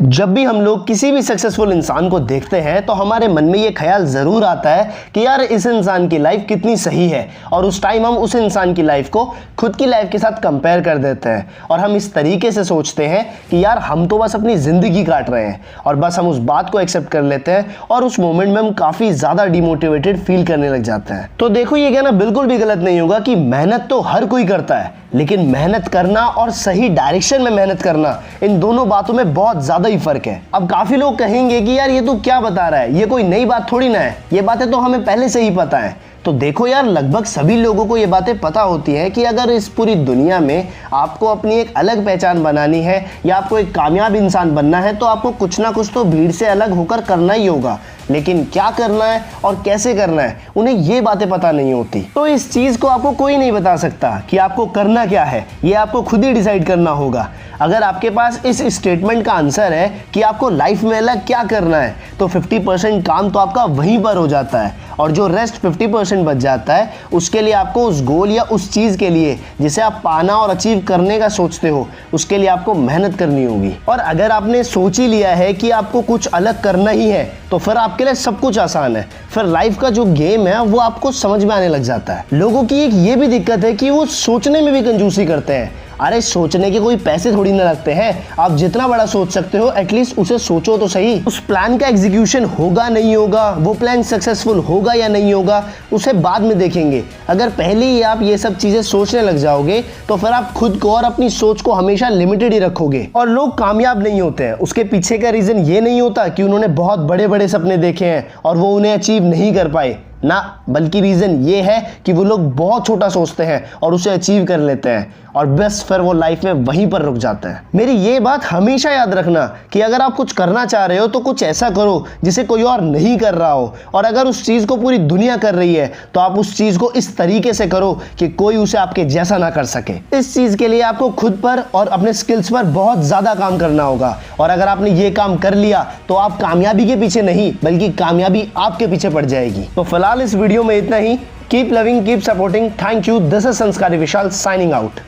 जब भी हम लोग किसी भी सक्सेसफुल इंसान को देखते हैं तो हमारे मन में ये ख्याल ज़रूर आता है कि यार इस इंसान की लाइफ कितनी सही है, और उस टाइम हम उस इंसान की लाइफ को खुद की लाइफ के साथ कंपेयर कर देते हैं और हम इस तरीके से सोचते हैं कि यार हम तो बस अपनी ज़िंदगी काट रहे हैं, और बस हम उस बात को एक्सेप्ट कर लेते हैं और उस मोमेंट में हम काफ़ी ज़्यादा डिमोटिवेटेड फील करने लग जाते हैं। तो देखो, ये कहना बिल्कुल भी गलत नहीं होगा कि मेहनत तो हर कोई करता है, लेकिन मेहनत करना और सही डायरेक्शन में मेहनत करना, इन दोनों बातों में बहुत ज़्यादा ही फर्क है। अब काफ़ी लोग कहेंगे कि यार ये तू क्या बता रहा है, ये कोई नई बात थोड़ी ना है, ये बातें तो हमें पहले से ही पता है। तो देखो यार, लगभग सभी लोगों को ये बातें पता होती हैं कि अगर इस पूरी दुनिया में आपको अपनी एक अलग पहचान बनानी है या आपको एक कामयाब इंसान बनना है तो आपको कुछ ना कुछ तो भीड़ से अलग होकर करना ही होगा, लेकिन क्या करना है और कैसे करना है उन्हें ये बातें पता नहीं होती। तो इस चीज़ को आपको कोई नहीं बता सकता कि आपको करना क्या है, ये आपको खुद ही डिसाइड करना होगा। अगर आपके पास इस स्टेटमेंट का आंसर है कि आपको लाइफ में अलग क्या करना है, तो 50% काम तो आपका वहीं पर हो जाता है, और जो रेस्ट 50% बच जाता है उसके लिए आपको उस गोल या उस चीज़ के लिए जिसे आप पाना और अचीव करने का सोचते हो, उसके लिए आपको मेहनत करनी होगी। और अगर आपने सोच ही लिया है कि आपको कुछ अलग करना ही है तो फिर आपके लिए सब कुछ आसान है, फिर लाइफ का जो गेम है वो आपको समझ में आने लग जाता है। लोगों की एक ये भी दिक्कत है कि वो सोचने में भी कंजूसी करते हैं। अरे सोचने के कोई पैसे थोड़ी ना लगते हैं, आप जितना बड़ा सोच सकते हो एटलीस्ट उसे सोचो तो सही। उस प्लान का एग्जीक्यूशन होगा नहीं होगा, वो प्लान सक्सेसफुल होगा या नहीं होगा, उसे बाद में देखेंगे। अगर पहले ही आप ये सब चीजें सोचने लग जाओगे तो फिर आप खुद को और अपनी सोच को हमेशा लिमिटेड ही रखोगे। और लोग कामयाब नहीं होते हैं, उसके पीछे का रीजन ये नहीं होता कि उन्होंने बहुत बड़े बड़े सपने देखे हैं और वो उन्हें अचीव नहीं कर पाए ना, बल्कि रीजन ये है कि वो लोग बहुत छोटा सोचते हैं और उसे अचीव कर लेते हैं, और बस फिर वो लाइफ में वहीं पर रुक जाते हैं। मेरी ये बात हमेशा याद रखना कि अगर आप कुछ करना चाह रहे हो तो कुछ ऐसा करो जिसे कोई और नहीं कर रहा हो, और अगर उस चीज़ को पूरी दुनिया कर रही है तो आप उस चीज़ को इस तरीके से करो कि कोई उसे आपके जैसा ना कर सके। इस चीज़ के लिए आपको खुद पर और अपने स्किल्स पर बहुत ज़्यादा काम करना होगा, और अगर आपने ये काम कर लिया तो आप कामयाबी के पीछे नहीं बल्कि कामयाबी आपके पीछे पड़ जाएगी। तो फिलहाल इस वीडियो में इतना ही। Keep loving, keep supporting. Thank you. This is Sanskari Vishal signing out.